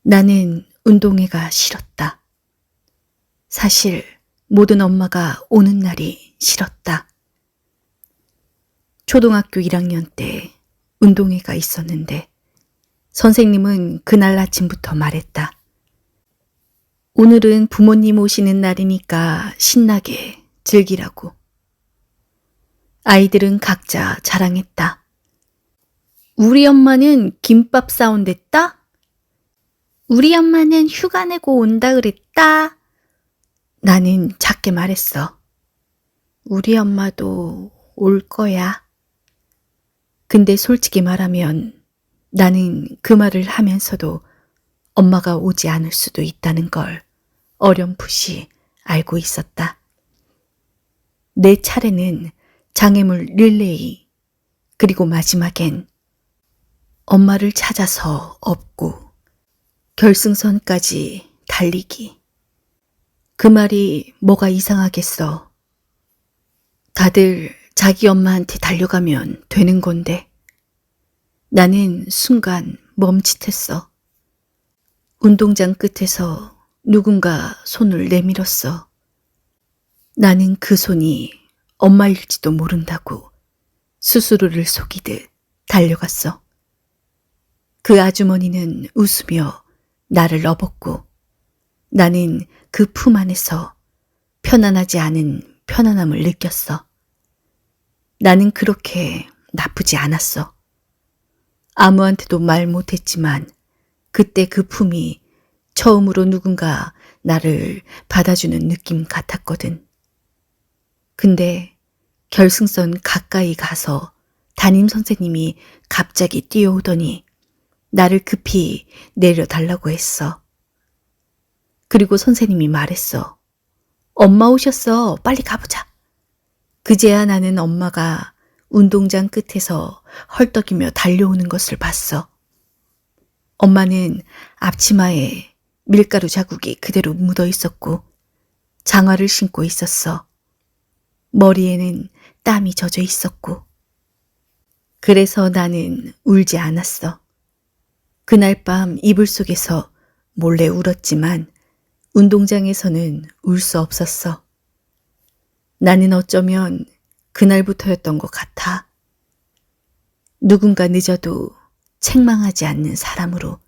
나는 운동회가 싫었다. 사실 모든 엄마가 오는 날이 싫었다. 초등학교 1학년 때 운동회가 있었는데 선생님은 그날 아침부터 말했다. 오늘은 부모님 오시는 날이니까 신나게 즐기라고. 아이들은 각자 자랑했다. 우리 엄마는 김밥 싸온댔다? 우리 엄마는 휴가 내고 온다 그랬다. 나는 작게 말했어. 우리 엄마도 올 거야. 근데 솔직히 말하면 나는 그 말을 하면서도 엄마가 오지 않을 수도 있다는 걸 어렴풋이 알고 있었다. 내 차례는 장애물 릴레이, 그리고 마지막엔 엄마를 찾아서 업고 결승선까지 달리기. 그 말이 뭐가 이상하겠어. 다들 자기 엄마한테 달려가면 되는 건데. 나는 순간 멈칫했어. 운동장 끝에서 누군가 손을 내밀었어. 나는 그 손이 엄마일지도 모른다고 스스로를 속이듯 달려갔어. 그 아주머니는 웃으며 나를 업었고 나는 그 품 안에서 편안하지 않은 편안함을 느꼈어. 나는 그렇게 나쁘지 않았어. 아무한테도 말 못했지만 그때 그 품이 처음으로 누군가 나를 받아주는 느낌 같았거든. 근데 결승선 가까이 가서 담임 선생님이 갑자기 뛰어오더니 나를 급히 내려달라고 했어. 그리고 선생님이 말했어. 엄마 오셨어. 빨리 가보자. 그제야 나는 엄마가 운동장 끝에서 헐떡이며 달려오는 것을 봤어. 엄마는 앞치마에 밀가루 자국이 그대로 묻어 있었고 장화를 신고 있었어. 머리에는 땀이 젖어 있었고. 그래서 나는 울지 않았어. 그날 밤 이불 속에서 몰래 울었지만 운동장에서는 울 수 없었어. 나는 어쩌면 그날부터였던 것 같아. 누군가 늦어도 책망하지 않는 사람으로,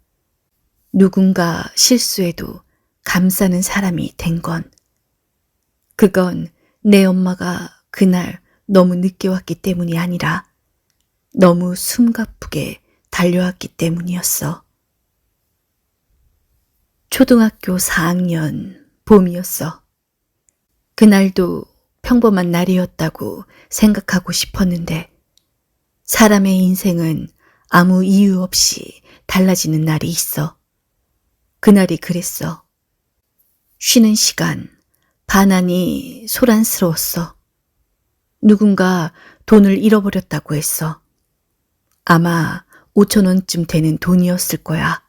누군가 실수해도 감싸는 사람이 된 건, 그건 내 엄마가 그날 너무 늦게 왔기 때문이 아니라 너무 숨가쁘게 달려왔기 때문이었어. 초등학교 4학년 봄이었어. 그날도 평범한 날이었다고 생각하고 싶었는데 사람의 인생은 아무 이유 없이 달라지는 날이 있어. 그날이 그랬어. 쉬는 시간, 반안이 소란스러웠어. 누군가 돈을 잃어버렸다고 했어. 아마 5,000원쯤 되는 돈이었을 거야.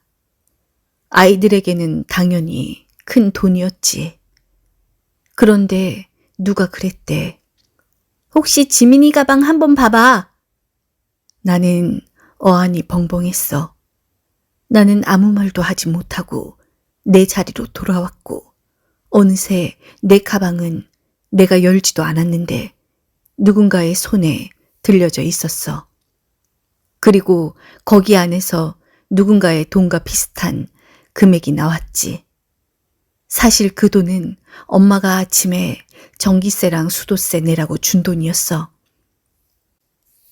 아이들에게는 당연히 큰 돈이었지. 그런데 누가 그랬대. 혹시 지민이 가방 한번 봐봐. 나는 어안이 벙벙했어. 나는 아무 말도 하지 못하고 내 자리로 돌아왔고 어느새 내 가방은 내가 열지도 않았는데 누군가의 손에 들려져 있었어. 그리고 거기 안에서 누군가의 돈과 비슷한 금액이 나왔지. 사실 그 돈은 엄마가 아침에 전기세랑 수도세 내라고 준 돈이었어.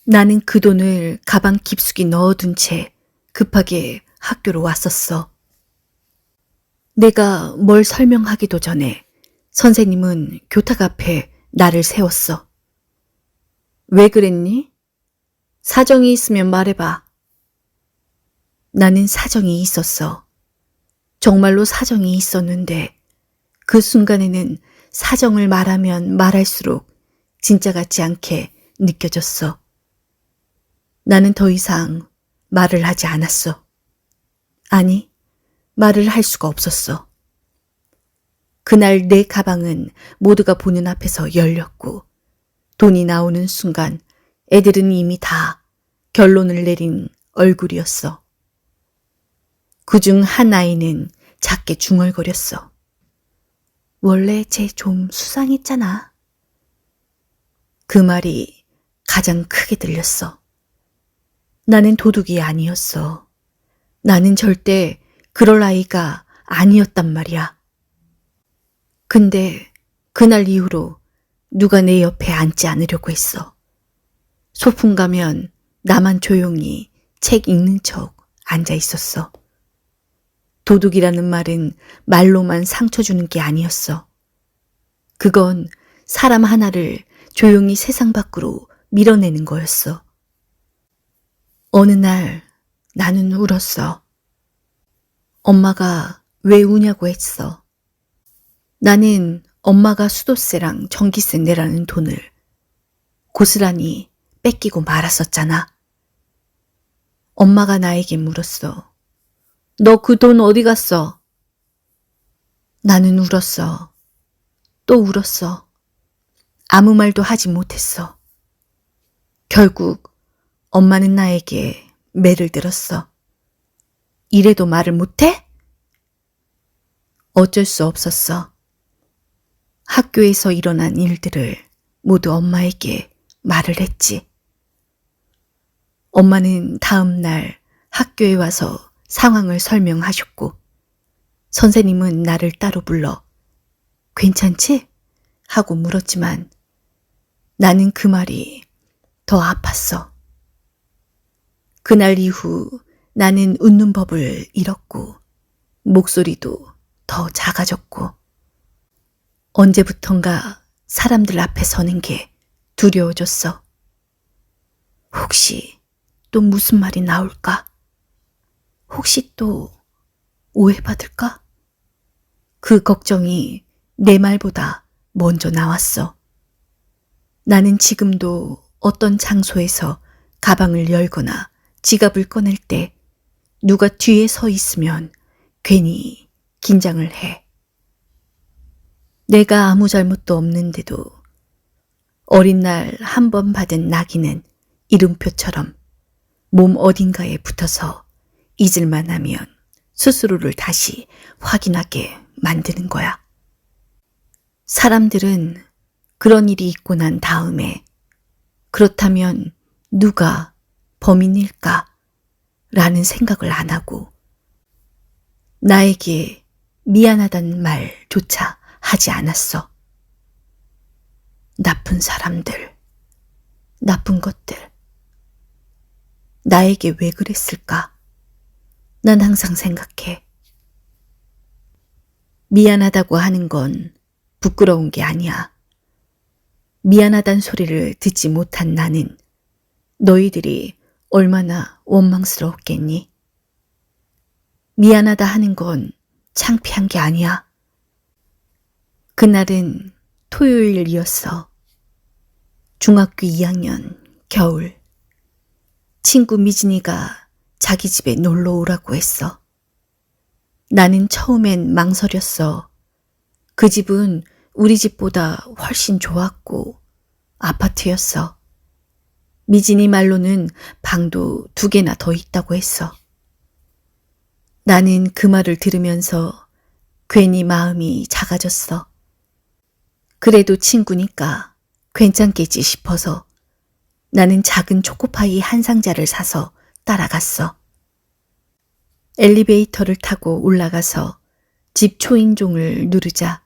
나는 그 돈을 가방 깊숙이 넣어둔 채 급하게 학교로 왔었어. 내가 뭘 설명하기도 전에 선생님은 교탁 앞에 나를 세웠어. 왜 그랬니? 사정이 있으면 말해봐. 나는 사정이 있었어. 정말로 사정이 있었는데 그 순간에는 사정을 말하면 말할수록 진짜 같지 않게 느껴졌어. 나는 더 이상 말을 하지 않았어. 아니, 말을 할 수가 없었어. 그날 내 가방은 모두가 보는 앞에서 열렸고 돈이 나오는 순간 애들은 이미 다 결론을 내린 얼굴이었어. 그중 한 아이는 작게 중얼거렸어. 원래 쟤 좀 수상했잖아. 그 말이 가장 크게 들렸어. 나는 도둑이 아니었어. 나는 절대 그럴 아이가 아니었단 말이야. 근데 그날 이후로 누가 내 옆에 앉지 않으려고 했어. 소풍 가면 나만 조용히 책 읽는 척 앉아 있었어. 도둑이라는 말은 말로만 상처 주는 게 아니었어. 그건 사람 하나를 조용히 세상 밖으로 밀어내는 거였어. 어느 날 나는 울었어. 엄마가 왜 우냐고 했어. 나는 엄마가 수도세랑 전기세 내라는 돈을 고스란히 뺏기고 말았었잖아. 엄마가 나에게 물었어. 너 그 돈 어디 갔어? 나는 울었어. 또 울었어. 아무 말도 하지 못했어. 결국 엄마는 나에게 매를 들었어. 이래도 말을 못해? 어쩔 수 없었어. 학교에서 일어난 일들을 모두 엄마에게 말을 했지. 엄마는 다음 날 학교에 와서 상황을 설명하셨고, 선생님은 나를 따로 불러 괜찮지? 하고 물었지만 나는 그 말이 더 아팠어. 그날 이후 나는 웃는 법을 잃었고 목소리도 더 작아졌고 언제부턴가 사람들 앞에 서는 게 두려워졌어. 혹시 또 무슨 말이 나올까? 혹시 또 오해받을까? 그 걱정이 내 말보다 먼저 나왔어. 나는 지금도 어떤 장소에서 가방을 열거나 지갑을 꺼낼 때 누가 뒤에 서 있으면 괜히 긴장을 해. 내가 아무 잘못도 없는데도 어린 날 한 번 받은 낙인은 이름표처럼 몸 어딘가에 붙어서 잊을만 하면 스스로를 다시 확인하게 만드는 거야. 사람들은 그런 일이 있고 난 다음에 그렇다면 누가 범인일까? 라는 생각을 안 하고 나에게 미안하다는 말조차 하지 않았어. 나쁜 사람들, 나쁜 것들. 나에게 왜 그랬을까? 난 항상 생각해. 미안하다고 하는 건 부끄러운 게 아니야. 미안하단 소리를 듣지 못한 나는 너희들이 얼마나 원망스러웠겠니? 미안하다 하는 건 창피한 게 아니야. 그날은 토요일이었어. 중학교 2학년 겨울. 친구 미진이가 자기 집에 놀러 오라고 했어. 나는 처음엔 망설였어. 그 집은 우리 집보다 훨씬 좋았고 아파트였어. 미진이 말로는 방도 2개나 더 있다고 했어. 나는 그 말을 들으면서 괜히 마음이 작아졌어. 그래도 친구니까 괜찮겠지 싶어서 나는 작은 초코파이 한 상자를 사서 따라갔어. 엘리베이터를 타고 올라가서 집 초인종을 누르자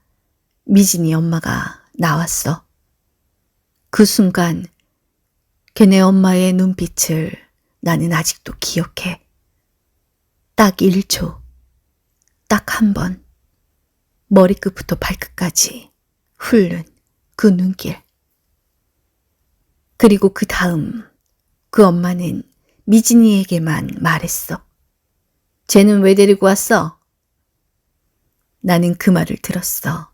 미진이 엄마가 나왔어. 그 순간 걔네 엄마의 눈빛을 나는 아직도 기억해. 딱 1초, 딱 한 번, 머리끝부터 발끝까지 훑는 그 눈길. 그리고 그 다음 그 엄마는 미진이에게만 말했어. 쟤는 왜 데리고 왔어? 나는 그 말을 들었어.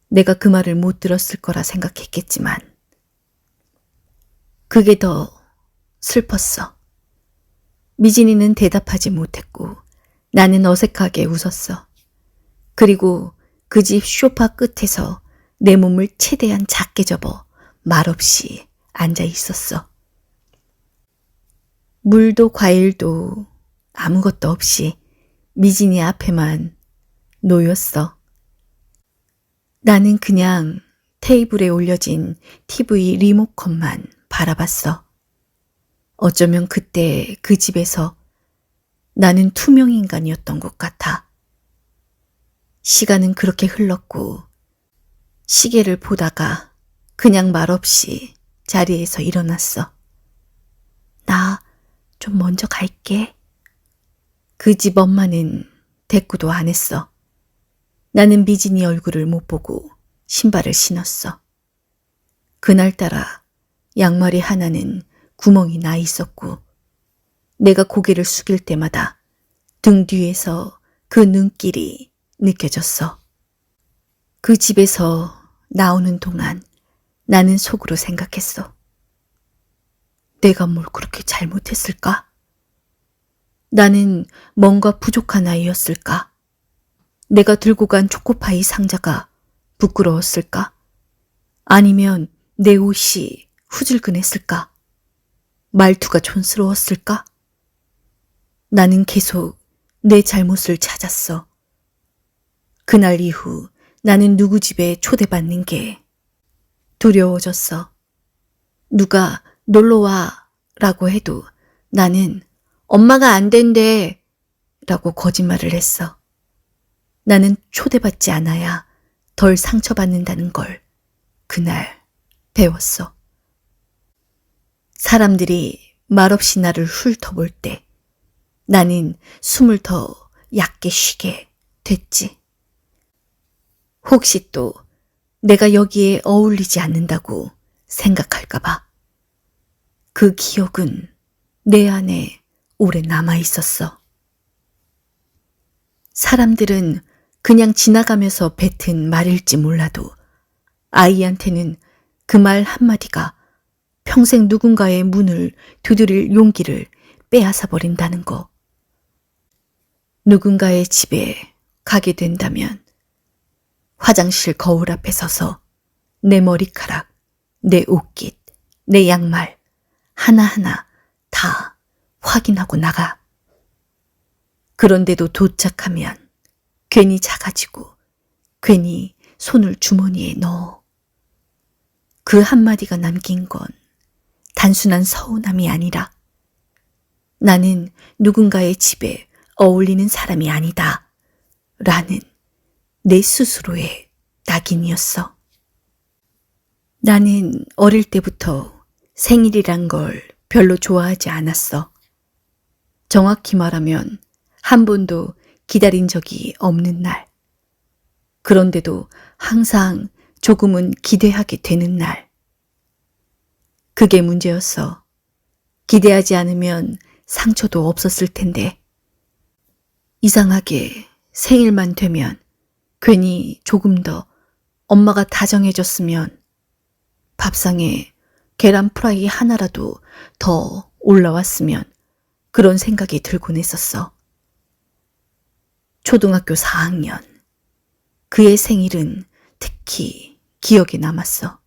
내가 그 말을 못 들었을 거라 생각했겠지만 그게 더 슬펐어. 미진이는 대답하지 못했고 나는 어색하게 웃었어. 그리고 그 집 소파 끝에서 내 몸을 최대한 작게 접어 말없이 앉아 있었어. 물도 과일도 아무것도 없이 미진이 앞에만 놓였어. 나는 그냥 테이블에 올려진 TV 리모컨만 바라봤어. 어쩌면 그때 그 집에서 나는 투명 인간이었던 것 같아. 시간은 그렇게 흘렀고 시계를 보다가 그냥 말없이 자리에서 일어났어. 나 좀 먼저 갈게. 그 집 엄마는 대꾸도 안 했어. 나는 미진이 얼굴을 못 보고 신발을 신었어. 그날따라 양말이 하나는 구멍이 나 있었고 내가 고개를 숙일 때마다 등 뒤에서 그 눈길이 느껴졌어. 그 집에서 나오는 동안 나는 속으로 생각했어. 내가 뭘 그렇게 잘못했을까? 나는 뭔가 부족한 아이였을까? 내가 들고 간 초코파이 상자가 부끄러웠을까? 아니면 내 옷이 후줄근했을까? 말투가 촌스러웠을까? 나는 계속 내 잘못을 찾았어. 그날 이후 나는 누구 집에 초대받는 게 두려워졌어. 누가 놀러와 라고 해도 나는 엄마가 안 된대 라고 거짓말을 했어. 나는 초대받지 않아야 덜 상처받는다는 걸 그날 배웠어. 사람들이 말없이 나를 훑어볼 때 나는 숨을 더 얕게 쉬게 됐지. 혹시 또 내가 여기에 어울리지 않는다고 생각할까봐. 그 기억은 내 안에 오래 남아 있었어. 사람들은 그냥 지나가면서 뱉은 말일지 몰라도 아이한테는 그 말 한마디가 평생 누군가의 문을 두드릴 용기를 빼앗아 버린다는 거. 누군가의 집에 가게 된다면 화장실 거울 앞에 서서 내 머리카락, 내 옷깃, 내 양말 하나하나 다 확인하고 나가. 그런데도 도착하면 괜히 작아지고 괜히 손을 주머니에 넣어. 그 한마디가 남긴 건 단순한 서운함이 아니라 나는 누군가의 집에 어울리는 사람이 아니다 라는 내 스스로의 낙인이었어. 나는 어릴 때부터 생일이란 걸 별로 좋아하지 않았어. 정확히 말하면 한 번도 기다린 적이 없는 날. 그런데도 항상 조금은 기대하게 되는 날. 그게 문제였어. 기대하지 않으면 상처도 없었을 텐데. 이상하게 생일만 되면 괜히 조금 더 엄마가 다정해졌으면 밥상에 계란 프라이 하나라도 더 올라왔으면 그런 생각이 들곤 했었어. 초등학교 4학년. 그의 생일은 특히 기억에 남았어.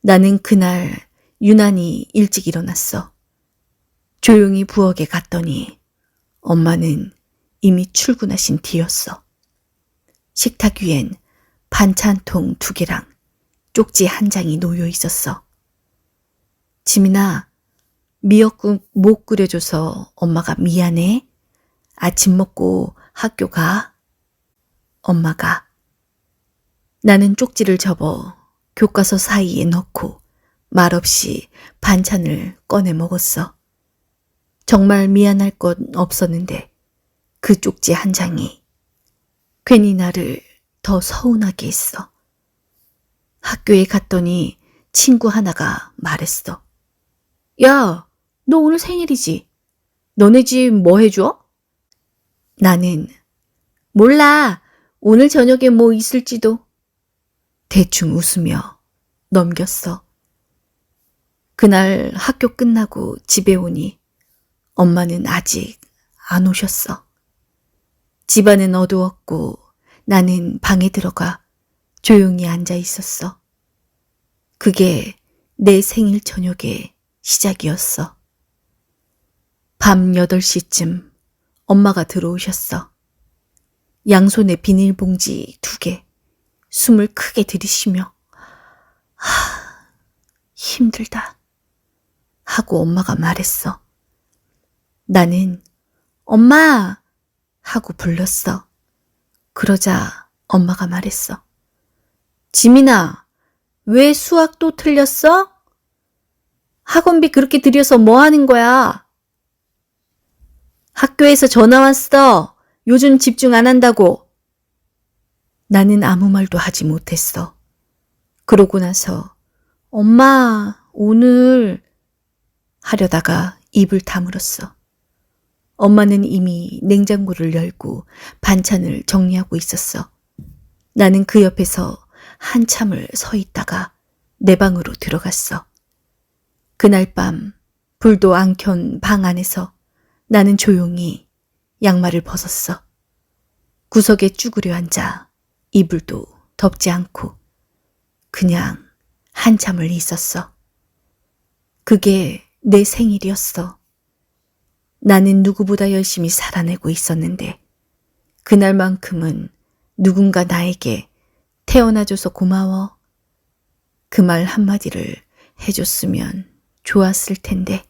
나는 그날 유난히 일찍 일어났어. 조용히 부엌에 갔더니 엄마는 이미 출근하신 뒤였어. 식탁 위엔 반찬통 2개랑 쪽지 1장이 놓여 있었어. 지민아, 미역국 못 끓여줘서 엄마가 미안해. 아침 먹고 학교 가. 엄마가. 나는 쪽지를 접어 교과서 사이에 넣고 말없이 반찬을 꺼내 먹었어. 정말 미안할 건 없었는데 그 쪽지 1장이 괜히 나를 더 서운하게 했어. 학교에 갔더니 친구 하나가 말했어. 야, 너 오늘 생일이지? 너네 집 뭐 해줘? 나는 몰라. 오늘 저녁에 뭐 있을지도. 대충 웃으며 넘겼어. 그날 학교 끝나고 집에 오니 엄마는 아직 안 오셨어. 집안은 어두웠고 나는 방에 들어가 조용히 앉아 있었어. 그게 내 생일 저녁의 시작이었어. 밤 8시쯤 엄마가 들어오셨어. 양손에 비닐봉지 2개, 숨을 크게 들이쉬며 힘들다 하고 엄마가 말했어. 나는 엄마 하고 불렀어. 그러자 엄마가 말했어. 지민아, 왜 수학 또 틀렸어? 학원비 그렇게 들여서 뭐 하는 거야? 학교에서 전화 왔어. 요즘 집중 안 한다고. 나는 아무 말도 하지 못했어. 그러고 나서 엄마, 오늘 하려다가 입을 다물었어. 엄마는 이미 냉장고를 열고 반찬을 정리하고 있었어. 나는 그 옆에서 한참을 서 있다가 내 방으로 들어갔어. 그날 밤 불도 안 켠 방 안에서 나는 조용히 양말을 벗었어. 구석에 쭈그려 앉아 이불도 덮지 않고 그냥 한참을 있었어. 그게 내 생일이었어. 나는 누구보다 열심히 살아내고 있었는데 그날만큼은 누군가 나에게 태어나줘서 고마워. 그 말 한마디를 해줬으면 좋았을 텐데.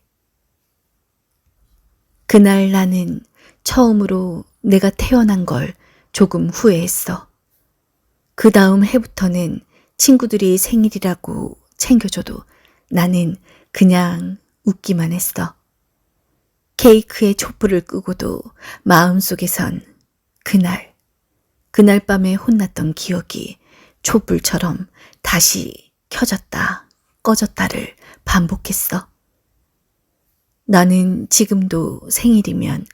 그날 나는 처음으로 내가 태어난 걸 조금 후회했어. 그 다음 해부터는 친구들이 생일이라고 챙겨줘도 나는 그냥 웃기만 했어. 케이크에 촛불을 끄고도 마음속에선 그날 밤에 혼났던 기억이 촛불처럼 다시 켜졌다 꺼졌다를 반복했어. 나는 지금도 생일이면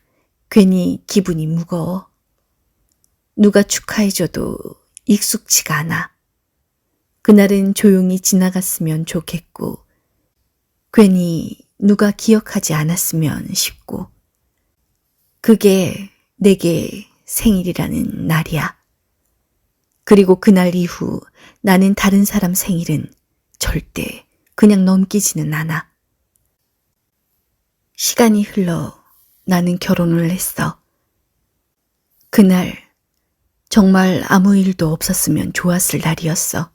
괜히 기분이 무거워. 누가 축하해줘도 익숙치가 않아. 그날은 조용히 지나갔으면 좋겠고 괜히 누가 기억하지 않았으면 싶고 그게 내게 생일이라는 날이야. 그리고 그날 이후 나는 다른 사람 생일은 절대 그냥 넘기지는 않아. 시간이 흘러 나는 결혼을 했어. 그날 정말 아무 일도 없었으면 좋았을 날이었어.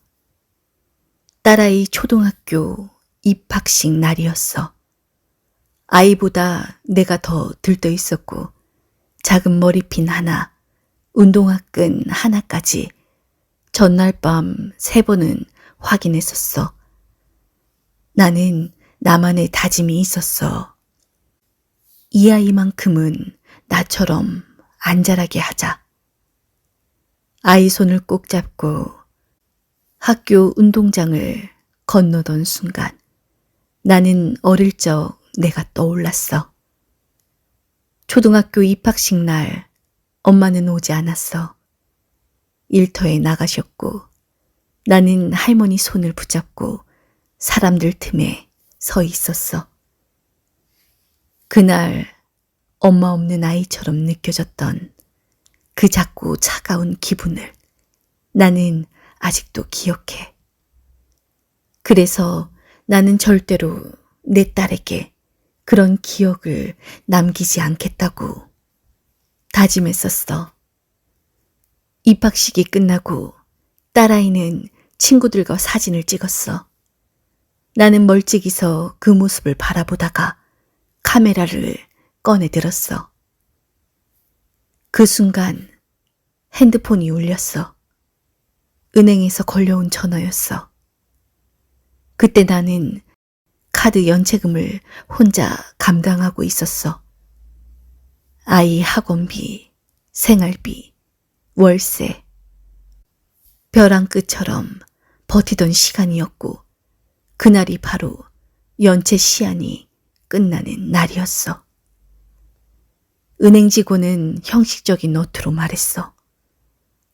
딸아이 초등학교 입학식 날이었어. 아이보다 내가 더 들떠 있었고 작은 머리핀 하나, 운동화끈 하나까지 전날 밤 3번은 확인했었어. 나는 나만의 다짐이 있었어. 이 아이만큼은 나처럼 안 자라게 하자. 아이 손을 꼭 잡고 학교 운동장을 건너던 순간 나는 어릴 적 내가 떠올랐어. 초등학교 입학식 날 엄마는 오지 않았어. 일터에 나가셨고 나는 할머니 손을 붙잡고 사람들 틈에 서 있었어. 그날 엄마 없는 아이처럼 느껴졌던 그 작고 차가운 기분을 나는 아직도 기억해. 그래서 나는 절대로 내 딸에게 그런 기억을 남기지 않겠다고 다짐했었어. 입학식이 끝나고 딸아이는 친구들과 사진을 찍었어. 나는 멀찍이서 그 모습을 바라보다가 카메라를 꺼내 들었어. 그 순간 핸드폰이 울렸어. 은행에서 걸려온 전화였어. 그때 나는 카드 연체금을 혼자 감당하고 있었어. 아이 학원비, 생활비, 월세. 벼랑 끝처럼 버티던 시간이었고 그날이 바로 연체 시한이 끝나는 날이었어. 은행 직원은 형식적인 노트로 말했어.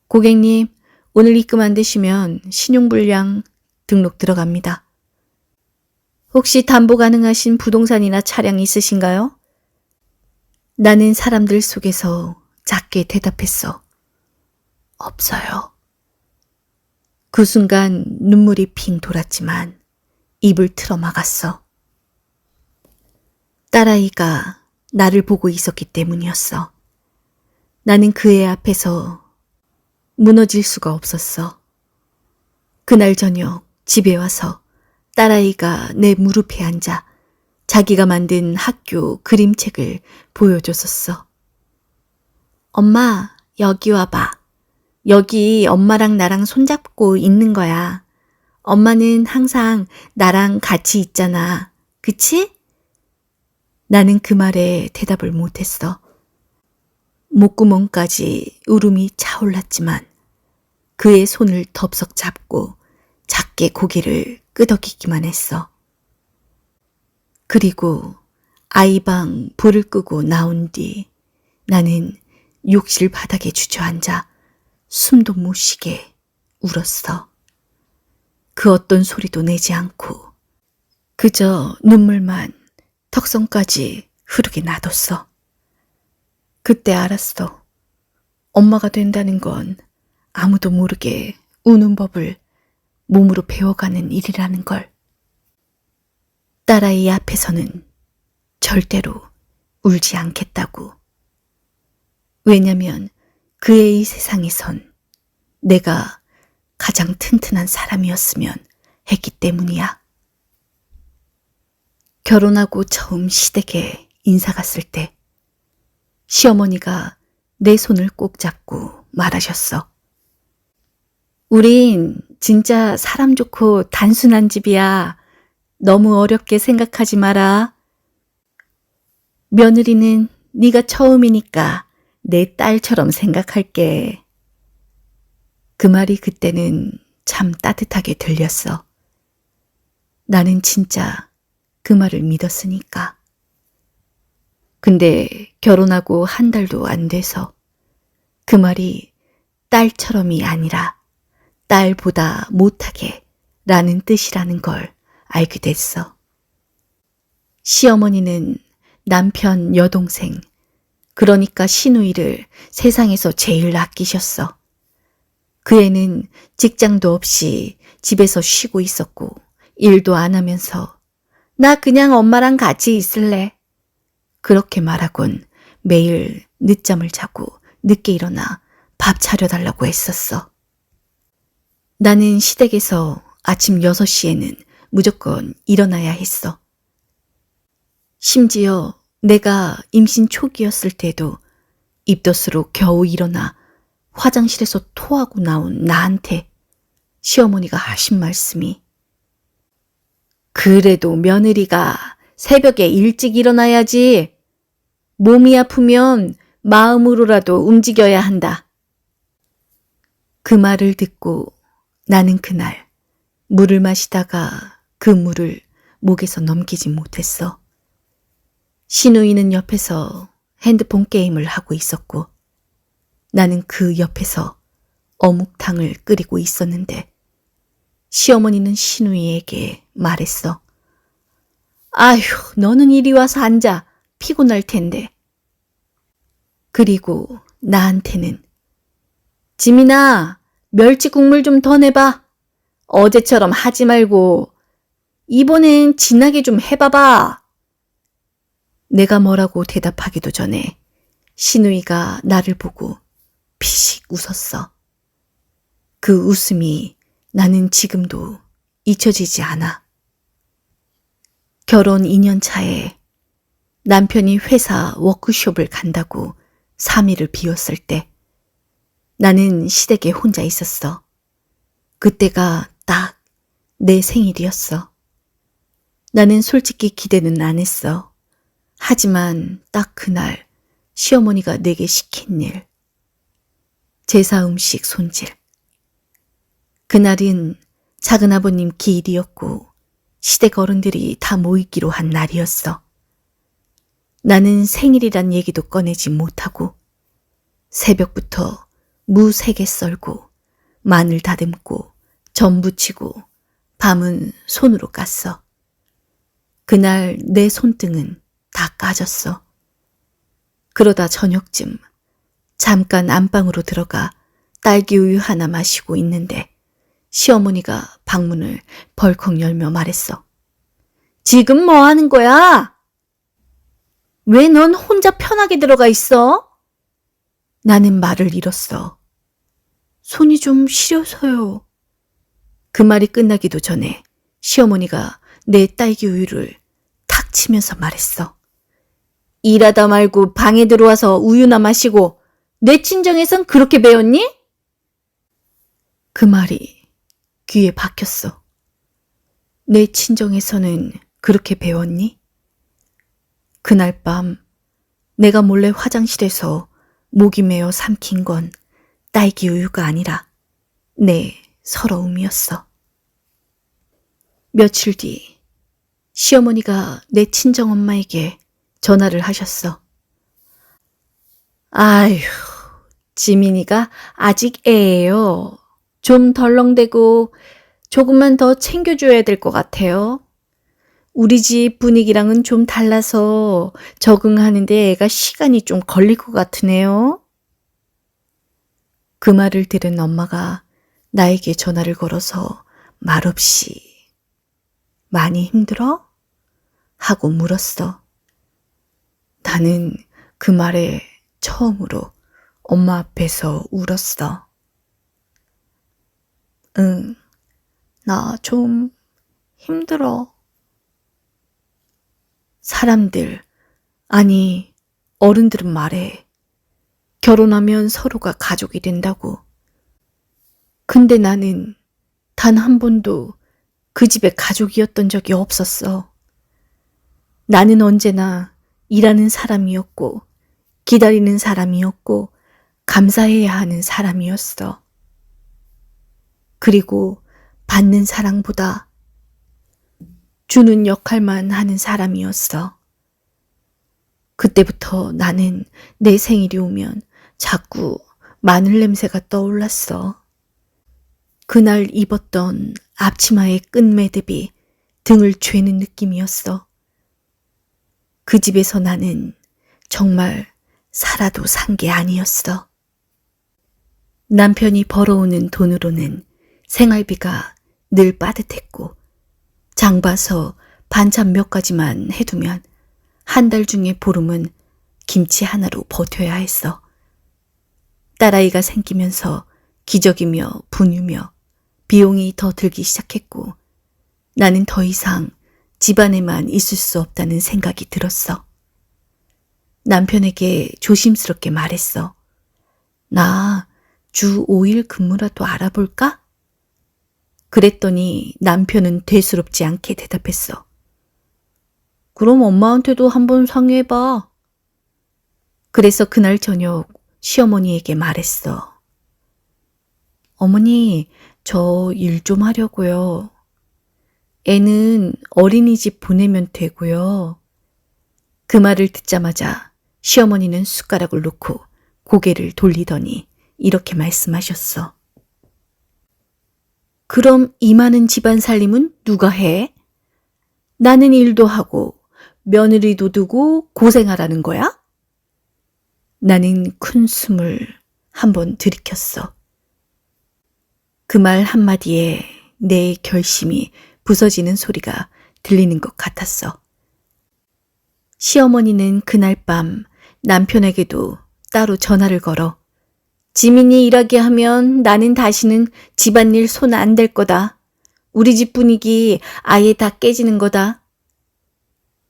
고객님, 오늘 입금 안 되시면 신용불량 등록 들어갑니다. 혹시 담보 가능하신 부동산이나 차량 있으신가요? 나는 사람들 속에서 작게 대답했어. 없어요. 그 순간 눈물이 핑 돌았지만 입을 틀어 막았어. 딸아이가 나를 보고 있었기 때문이었어. 나는 그의 앞에서 무너질 수가 없었어. 그날 저녁 집에 와서 딸아이가 내 무릎에 앉아 자기가 만든 학교 그림책을 보여줬었어. 엄마, 여기 와봐. 여기 엄마랑 나랑 손잡고 있는 거야. 엄마는 항상 나랑 같이 있잖아. 그치? 나는 그 말에 대답을 못했어. 목구멍까지 울음이 차올랐지만 그의 손을 덥석 잡고 작게 고개를 끄덕이기만 했어. 그리고 아이방 불을 끄고 나온 뒤 나는 욕실 바닥에 주저앉아 숨도 못 쉬게 울었어. 그 어떤 소리도 내지 않고 그저 눈물만 턱선까지 흐르게 놔뒀어. 그때 알았어. 엄마가 된다는 건 아무도 모르게 우는 법을 몸으로 배워가는 일이라는 걸. 딸아이 앞에서는 절대로 울지 않겠다고. 왜냐면 그의 이 세상에선 내가 가장 튼튼한 사람이었으면 했기 때문이야. 결혼하고 처음 시댁에 인사 갔을 때 시어머니가 내 손을 꼭 잡고 말하셨어. 우린 진짜 사람 좋고 단순한 집이야. 너무 어렵게 생각하지 마라. 며느리는 네가 처음이니까 내 딸처럼 생각할게. 그 말이 그때는 참 따뜻하게 들렸어. 나는 진짜 그 말을 믿었으니까. 근데 결혼하고 한 달도 안 돼서 그 말이 딸처럼이 아니라 딸보다 못하게 라는 뜻이라는 걸 알게 됐어. 시어머니는 남편 여동생, 그러니까 시누이를 세상에서 제일 아끼셨어. 그 애는 직장도 없이 집에서 쉬고 있었고 일도 안 하면서 나 그냥 엄마랑 같이 있을래. 그렇게 말하곤 매일 늦잠을 자고 늦게 일어나 밥 차려달라고 했었어. 나는 시댁에서 아침 6시에는 무조건 일어나야 했어. 심지어 내가 임신 초기였을 때도 입덧으로 겨우 일어나 화장실에서 토하고 나온 나한테 시어머니가 하신 말씀이 그래도 며느리가 새벽에 일찍 일어나야지. 몸이 아프면 마음으로라도 움직여야 한다. 그 말을 듣고 나는 그날 물을 마시다가 그 물을 목에서 넘기지 못했어. 시누이는 옆에서 핸드폰 게임을 하고 있었고 나는 그 옆에서 어묵탕을 끓이고 있었는데 시어머니는 시누이에게 말했어. 아휴, 너는 이리 와서 앉아. 피곤할 텐데. 그리고 나한테는 지민아, 멸치 국물 좀 더 내봐. 어제처럼 하지 말고 이번엔 진하게 좀 해봐봐. 내가 뭐라고 대답하기도 전에 시누이가 나를 보고 피식 웃었어. 그 웃음이 나는 지금도 잊혀지지 않아. 결혼 2년 차에 남편이 회사 워크숍을 간다고 3일을 비웠을 때 나는 시댁에 혼자 있었어. 그때가 딱 내 생일이었어. 나는 솔직히 기대는 안 했어. 하지만 딱 그날 시어머니가 내게 시킨 일. 제사 음식 손질. 그날은 작은아버님 기일이었고 시댁 어른들이 다 모이기로 한 날이었어. 나는 생일이란 얘기도 꺼내지 못하고 새벽부터 무 3개 썰고 마늘 다듬고 전 부치고 밤은 손으로 깠어. 그날 내 손등은 다 까졌어. 그러다 저녁쯤 잠깐 안방으로 들어가 딸기 우유 하나 마시고 있는데 시어머니가 방문을 벌컥 열며 말했어. 지금 뭐 하는 거야? 왜 넌 혼자 편하게 들어가 있어? 나는 말을 잃었어. 손이 좀 시려서요. 그 말이 끝나기도 전에 시어머니가 내 딸기 우유를 탁 치면서 말했어. 일하다 말고 방에 들어와서 우유나 마시고 내 친정에선 그렇게 배웠니? 그 말이 귀에 박혔어. 내 친정에서는 그렇게 배웠니? 그날 밤 내가 몰래 화장실에서 목이 메어 삼킨 건 딸기 우유가 아니라 내 서러움이었어. 며칠 뒤 시어머니가 내 친정엄마에게 전화를 하셨어. 아휴, 지민이가 아직 애예요. 좀 덜렁대고 조금만 더 챙겨줘야 될 것 같아요. 우리 집 분위기랑은 좀 달라서 적응하는데 애가 시간이 좀 걸릴 것 같으네요. 그 말을 들은 엄마가 나에게 전화를 걸어서 말없이 많이 힘들어? 하고 물었어. 나는 그 말에 처음으로 엄마 앞에서 울었어. 응, 나 좀 힘들어. 사람들, 아니 어른들은 말해. 결혼하면 서로가 가족이 된다고. 근데 나는 단 한 번도 그 집의 가족이었던 적이 없었어. 나는 언제나 일하는 사람이었고, 기다리는 사람이었고, 감사해야 하는 사람이었어. 그리고 받는 사랑보다 주는 역할만 하는 사람이었어. 그때부터 나는 내 생일이 오면 자꾸 마늘 냄새가 떠올랐어. 그날 입었던 앞치마의 끈매듭이 등을 죄는 느낌이었어. 그 집에서 나는 정말 살아도 산 게 아니었어. 남편이 벌어오는 돈으로는 생활비가 늘 빠듯했고, 장 봐서 반찬 몇 가지만 해두면 한 달 중에 보름은 김치 하나로 버텨야 했어. 딸아이가 생기면서 기저귀며 분유며 비용이 더 들기 시작했고, 나는 더 이상 집안에만 있을 수 없다는 생각이 들었어. 남편에게 조심스럽게 말했어. 나 주 5일 근무라도 알아볼까? 그랬더니 남편은 대수롭지 않게 대답했어. 그럼 엄마한테도 한번 상의해봐. 그래서 그날 저녁 시어머니에게 말했어. 어머니, 저 일 좀 하려고요. 애는 어린이집 보내면 되고요. 그 말을 듣자마자 시어머니는 숟가락을 놓고 고개를 돌리더니 이렇게 말씀하셨어. 그럼 이 많은 집안 살림은 누가 해? 나는 일도 하고 며느리도 두고 고생하라는 거야? 나는 큰 숨을 한번 들이켰어. 그 말 한마디에 내 결심이 부서지는 소리가 들리는 것 같았어. 시어머니는 그날 밤 남편에게도 따로 전화를 걸어 지민이 일하게 하면 나는 다시는 집안일 손 안 댈 거다. 우리 집 분위기 아예 다 깨지는 거다.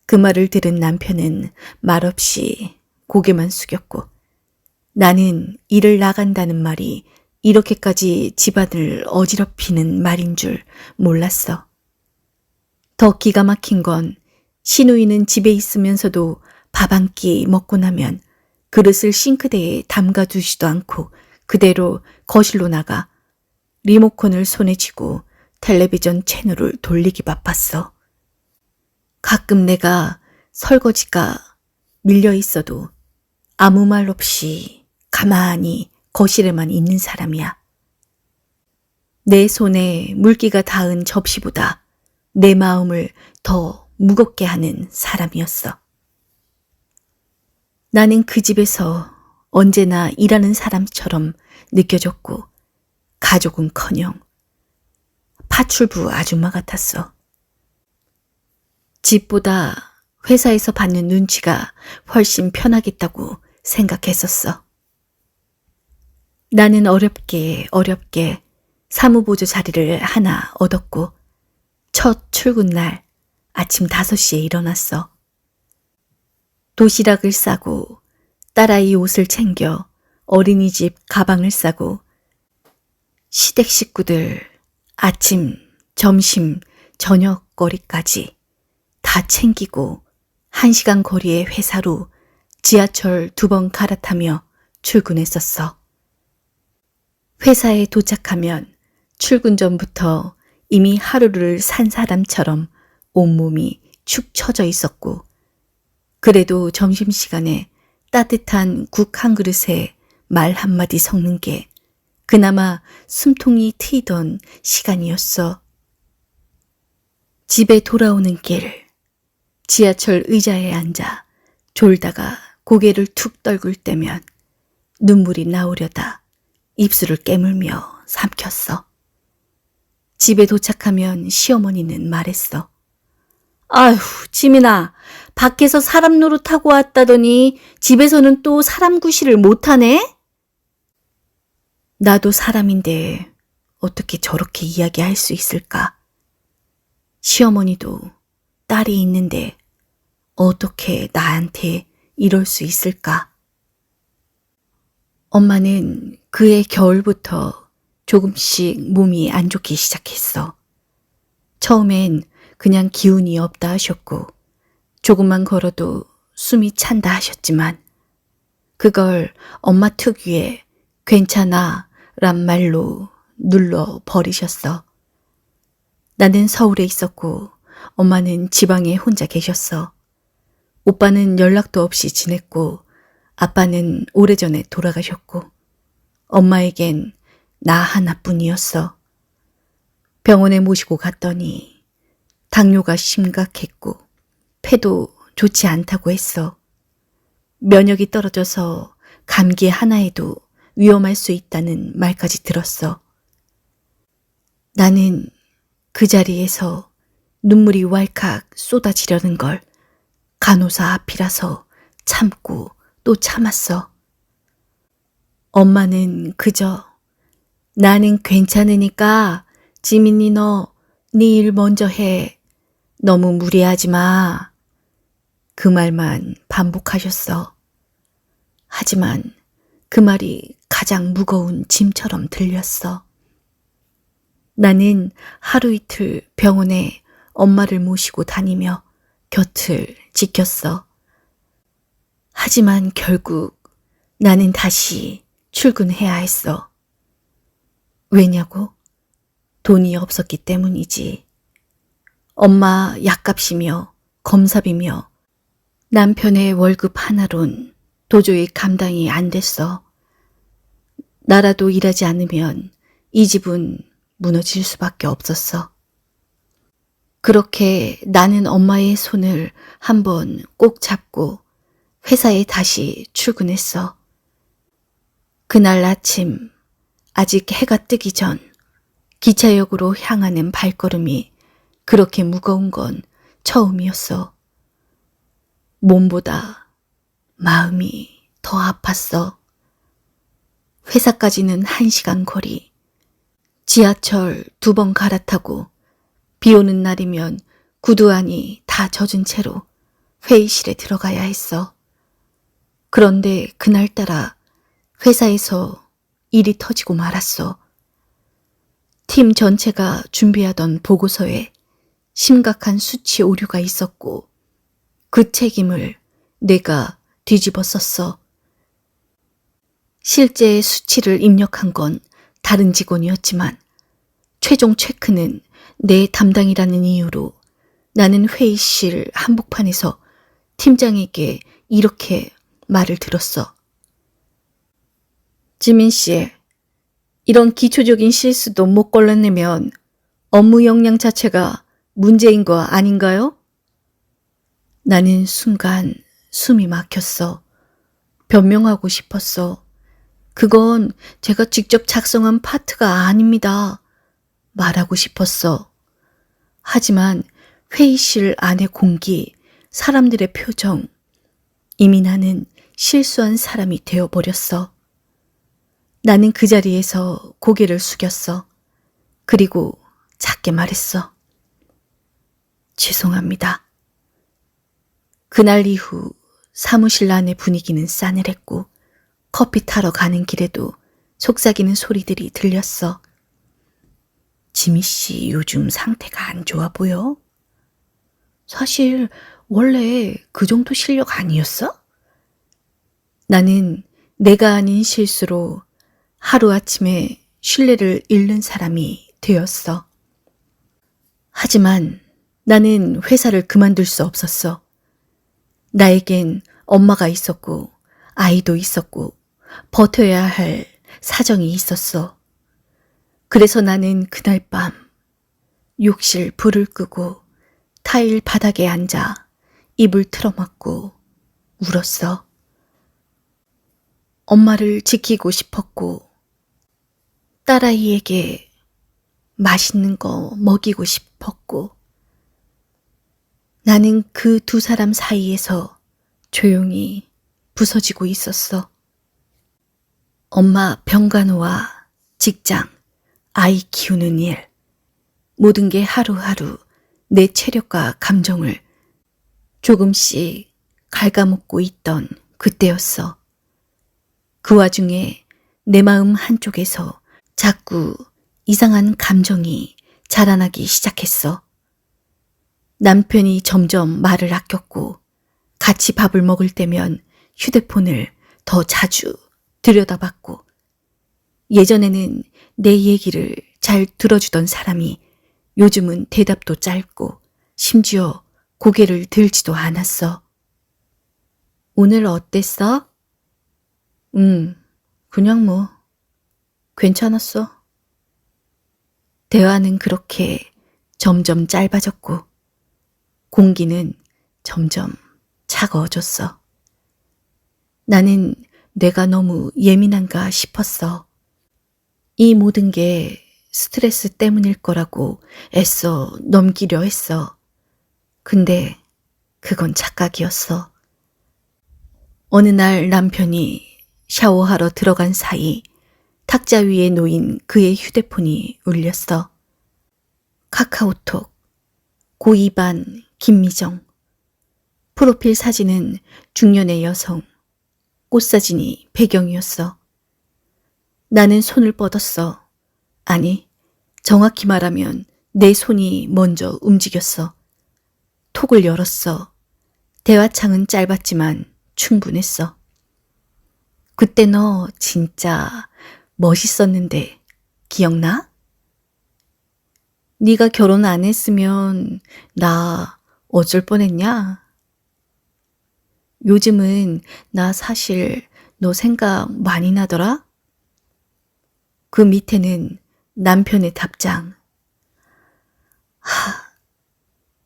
그 말을 들은 남편은 말없이 고개만 숙였고 나는 일을 나간다는 말이 이렇게까지 집안을 어지럽히는 말인 줄 몰랐어. 더 기가 막힌 건 시누이는 집에 있으면서도 밥 한 끼 먹고 나면 그릇을 싱크대에 담가두지도 않고 그대로 거실로 나가 리모컨을 손에 쥐고 텔레비전 채널을 돌리기 바빴어. 가끔 내가 설거지가 밀려 있어도 아무 말 없이 가만히 거실에만 있는 사람이야. 내 손에 물기가 닿은 접시보다 내 마음을 더 무겁게 하는 사람이었어. 나는 그 집에서 언제나 일하는 사람처럼 느껴졌고 가족은커녕 파출부 아줌마 같았어. 집보다 회사에서 받는 눈치가 훨씬 편하겠다고 생각했었어. 나는 어렵게 사무보조 자리를 하나 얻었고 첫 출근 날 아침 5시에 일어났어. 도시락을 싸고 딸아이 옷을 챙겨 어린이집 가방을 싸고 시댁 식구들 아침, 점심, 저녁거리까지 다 챙기고 1시간 거리의 회사로 지하철 2번 갈아타며 출근했었어. 회사에 도착하면 출근 전부터 이미 하루를 산 사람처럼 온몸이 축 처져 있었고 그래도 점심시간에 따뜻한 국 한 그릇에 말 한마디 섞는 게 그나마 숨통이 트이던 시간이었어. 집에 돌아오는 길, 지하철 의자에 앉아 졸다가 고개를 툭 떨굴 때면 눈물이 나오려다 입술을 깨물며 삼켰어. 집에 도착하면 시어머니는 말했어. 아휴, 지민아, 밖에서 사람 노릇하고 왔다더니 집에서는 또 사람 구실을 못하네? 나도 사람인데 어떻게 저렇게 이야기할 수 있을까? 시어머니도 딸이 있는데 어떻게 나한테 이럴 수 있을까? 엄마는 그해 겨울부터 조금씩 몸이 안 좋기 시작했어. 처음엔 그냥 기운이 없다 하셨고 조금만 걸어도 숨이 찬다 하셨지만 그걸 엄마 특유의 괜찮아 란 말로 눌러 버리셨어. 나는 서울에 있었고 엄마는 지방에 혼자 계셨어. 오빠는 연락도 없이 지냈고 아빠는 오래전에 돌아가셨고 엄마에겐 나 하나뿐이었어. 병원에 모시고 갔더니 당뇨가 심각했고 폐도 좋지 않다고 했어. 면역이 떨어져서 감기 하나에도 위험할 수 있다는 말까지 들었어. 나는 그 자리에서 눈물이 왈칵 쏟아지려는 걸 간호사 앞이라서 참고 또 참았어. 엄마는 그저 나는 괜찮으니까 지민이 너 네 일 먼저 해. 너무 무리하지 마. 그 말만 반복하셨어. 하지만 그 말이 가장 무거운 짐처럼 들렸어. 나는 하루 이틀 병원에 엄마를 모시고 다니며 곁을 지켰어. 하지만 결국 나는 다시 출근해야 했어. 왜냐고? 돈이 없었기 때문이지. 엄마 약값이며 검사비며 남편의 월급 하나론 도저히 감당이 안 됐어. 나라도 일하지 않으면 이 집은 무너질 수밖에 없었어. 그렇게 나는 엄마의 손을 한번 꼭 잡고 회사에 다시 출근했어. 그날 아침 아직 해가 뜨기 전 기차역으로 향하는 발걸음이 그렇게 무거운 건 처음이었어. 몸보다 마음이 더 아팠어. 회사까지는 1시간 거리. 지하철 2번 갈아타고 비 오는 날이면 구두 안이 다 젖은 채로 회의실에 들어가야 했어. 그런데 그날따라 회사에서 일이 터지고 말았어. 팀 전체가 준비하던 보고서에 심각한 수치 오류가 있었고 그 책임을 내가 뒤집어 썼어. 실제 수치를 입력한 건 다른 직원이었지만 최종 체크는 내 담당이라는 이유로 나는 회의실 한복판에서 팀장에게 이렇게 말을 들었어. 지민 씨, 이런 기초적인 실수도 못 걸러내면 업무 역량 자체가 문제인 거 아닌가요? 나는 순간 숨이 막혔어. 변명하고 싶었어. 그건 제가 직접 작성한 파트가 아닙니다. 말하고 싶었어. 하지만 회의실 안의 공기, 사람들의 표정, 이미 나는 실수한 사람이 되어버렸어. 나는 그 자리에서 고개를 숙였어. 그리고 작게 말했어. 죄송합니다. 그날 이후 사무실 안의 분위기는 싸늘했고 커피 타러 가는 길에도 속삭이는 소리들이 들렸어. 지미 씨 요즘 상태가 안 좋아 보여? 사실 원래 그 정도 실력 아니었어? 나는 내가 아닌 실수로 하루아침에 신뢰를 잃는 사람이 되었어. 하지만 나는 회사를 그만둘 수 없었어. 나에겐 엄마가 있었고 아이도 있었고 버텨야 할 사정이 있었어. 그래서 나는 그날 밤 욕실 불을 끄고 타일 바닥에 앉아 입을 틀어막고 울었어. 엄마를 지키고 싶었고 딸아이에게 맛있는 거 먹이고 싶었고 나는 그 두 사람 사이에서 조용히 부서지고 있었어. 엄마 병간호와 직장, 아이 키우는 일, 모든 게 하루하루 내 체력과 감정을 조금씩 갉아먹고 있던 그때였어. 그 와중에 내 마음 한쪽에서 자꾸 이상한 감정이 자라나기 시작했어. 남편이 점점 말을 아꼈고 같이 밥을 먹을 때면 휴대폰을 더 자주 들여다봤고 예전에는 내 얘기를 잘 들어주던 사람이 요즘은 대답도 짧고 심지어 고개를 들지도 않았어. 오늘 어땠어? 그냥 뭐 괜찮았어. 대화는 그렇게 점점 짧아졌고 공기는 점점 차가워졌어. 나는 내가 너무 예민한가 싶었어. 이 모든 게 스트레스 때문일 거라고 애써 넘기려 했어. 근데 그건 착각이었어. 어느 날 남편이 샤워하러 들어간 사이 탁자 위에 놓인 그의 휴대폰이 울렸어. 카카오톡, 고2반 김미정. 프로필 사진은 중년의 여성, 꽃사진이 배경이었어. 나는 손을 뻗었어. 아니, 정확히 말하면 내 손이 먼저 움직였어. 톡을 열었어. 대화창은 짧았지만 충분했어. 그때 너 진짜 멋있었는데 기억나? 네가 결혼 안 했으면 나 어쩔 뻔했냐? 요즘은 나 사실 너 생각 많이 나더라? 그 밑에는 남편의 답장.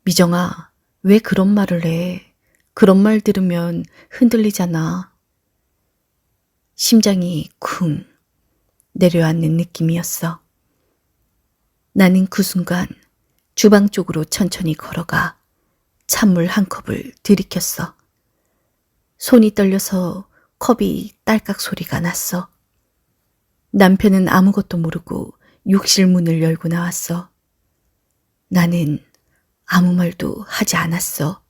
미정아, 왜 그런 말을 해? 그런 말 들으면 흔들리잖아. 심장이 쿵 내려앉는 느낌이었어. 나는 그 순간 주방 쪽으로 천천히 걸어가 찬물 한 컵을 들이켰어. 손이 떨려서 컵이 딸깍 소리가 났어. 남편은 아무것도 모르고 욕실 문을 열고 나왔어. 나는 아무 말도 하지 않았어.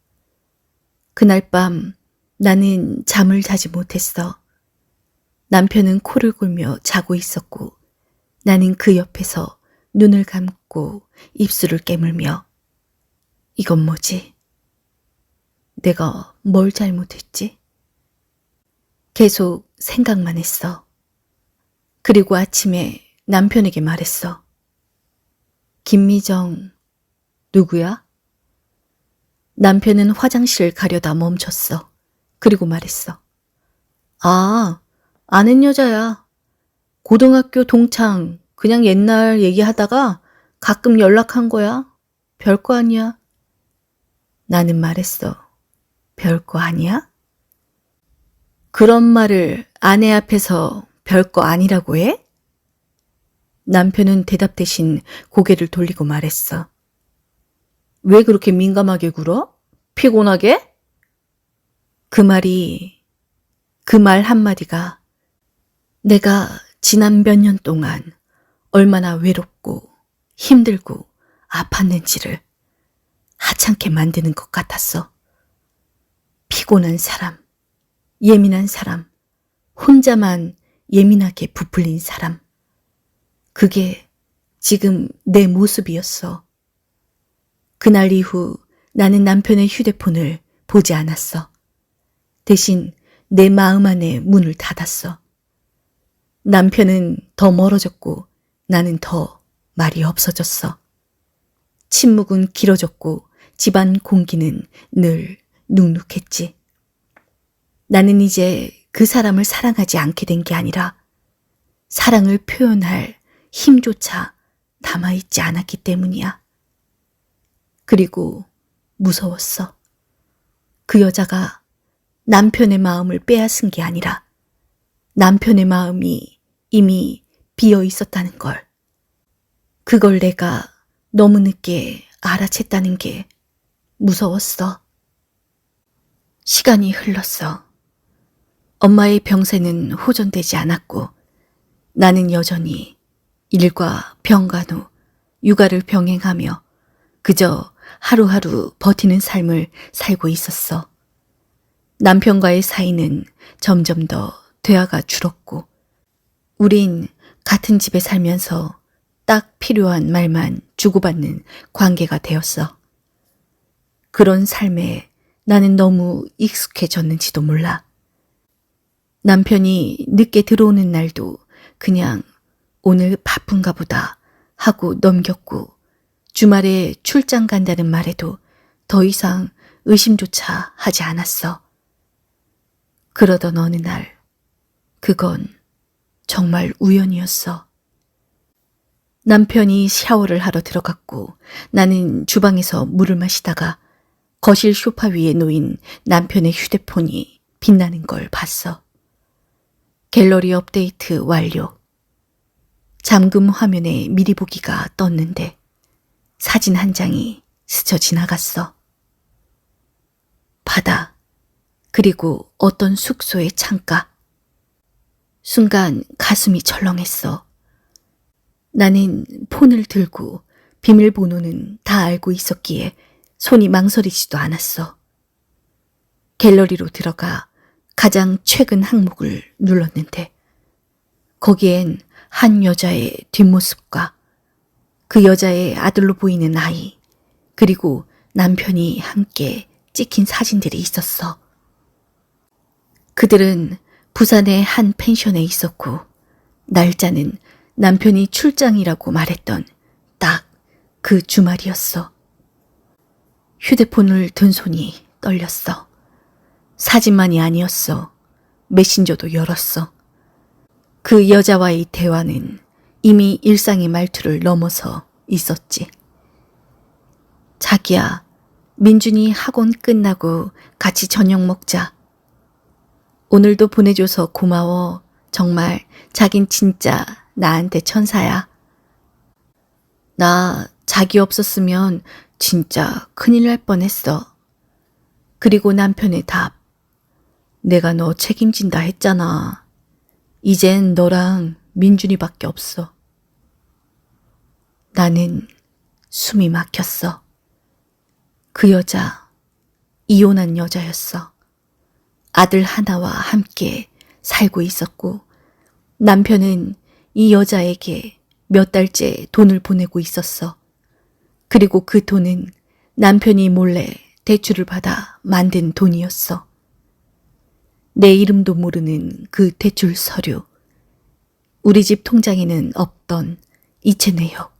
그날 밤 나는 잠을 자지 못했어. 남편은 코를 골며 자고 있었고 나는 그 옆에서 눈을 감고 입술을 깨물며 이건 뭐지? 내가 뭘 잘못했지? 계속 생각만 했어. 그리고 아침에 남편에게 말했어. 김미정, 누구야? 남편은 화장실 가려다 멈췄어. 그리고 말했어. 아, 아는 여자야. 고등학교 동창, 그냥 옛날 얘기하다가 가끔 연락한 거야. 별거 아니야. 나는 말했어. 별거 아니야? 그런 말을 아내 앞에서 별거 아니라고 해? 남편은 대답 대신 고개를 돌리고 말했어. 왜 그렇게 민감하게 굴어? 피곤하게? 그 말 한마디가 내가 지난 몇 년 동안 얼마나 외롭고 힘들고 아팠는지를 하찮게 만드는 것 같았어. 피곤한 사람, 예민한 사람, 혼자만 예민하게 부풀린 사람. 그게 지금 내 모습이었어. 그날 이후 나는 남편의 휴대폰을 보지 않았어. 대신 내 마음 안에 문을 닫았어. 남편은 더 멀어졌고 나는 더 말이 없어졌어. 침묵은 길어졌고 집안 공기는 늘 눅눅했지. 나는 이제 그 사람을 사랑하지 않게 된 게 아니라 사랑을 표현할 힘조차 남아있지 않았기 때문이야. 그리고 무서웠어. 그 여자가 남편의 마음을 빼앗은 게 아니라 남편의 마음이 이미 비어 있었다는 걸. 그걸 내가 너무 늦게 알아챘다는 게 무서웠어. 시간이 흘렀어. 엄마의 병세는 호전되지 않았고 나는 여전히 일과 병간 후 육아를 병행하며 그저 하루하루 버티는 삶을 살고 있었어. 남편과의 사이는 점점 더 대화가 줄었고 우린 같은 집에 살면서 딱 필요한 말만 주고받는 관계가 되었어. 그런 삶에 나는 너무 익숙해졌는지도 몰라. 남편이 늦게 들어오는 날도 그냥 오늘 바쁜가 보다 하고 넘겼고 주말에 출장 간다는 말에도 더 이상 의심조차 하지 않았어. 그러던 어느 날 그건 정말 우연이었어. 남편이 샤워를 하러 들어갔고 나는 주방에서 물을 마시다가 거실 소파 위에 놓인 남편의 휴대폰이 빛나는 걸 봤어. 갤러리 업데이트 완료. 잠금 화면에 미리 보기가 떴는데 사진 한 장이 스쳐 지나갔어. 바다, 그리고 어떤 숙소의 창가. 순간 가슴이 철렁했어. 나는 폰을 들고 비밀번호는 다 알고 있었기에 손이 망설이지도 않았어. 갤러리로 들어가 가장 최근 항목을 눌렀는데 거기엔 한 여자의 뒷모습과 그 여자의 아들로 보이는 아이 그리고 남편이 함께 찍힌 사진들이 있었어. 그들은 부산의 한 펜션에 있었고 날짜는 남편이 출장이라고 말했던 딱 그 주말이었어. 휴대폰을 든 손이 떨렸어. 사진만이 아니었어. 메신저도 열었어. 그 여자와의 대화는 이미 일상의 말투를 넘어서 있었지. 자기야, 민준이 학원 끝나고 같이 저녁 먹자. 오늘도 보내줘서 고마워. 정말 자긴 진짜 나한테 천사야. 나 자기 없었으면 진짜 큰일 날 뻔했어. 그리고 남편의 답. 내가 너 책임진다 했잖아. 이젠 너랑 민준이밖에 없어. 나는 숨이 막혔어. 그 여자, 이혼한 여자였어. 아들 하나와 함께 살고 있었고 남편은 이 여자에게 몇 달째 돈을 보내고 있었어. 그리고 그 돈은 남편이 몰래 대출을 받아 만든 돈이었어. 내 이름도 모르는 그 대출 서류. 우리 집 통장에는 없던 이체 내역.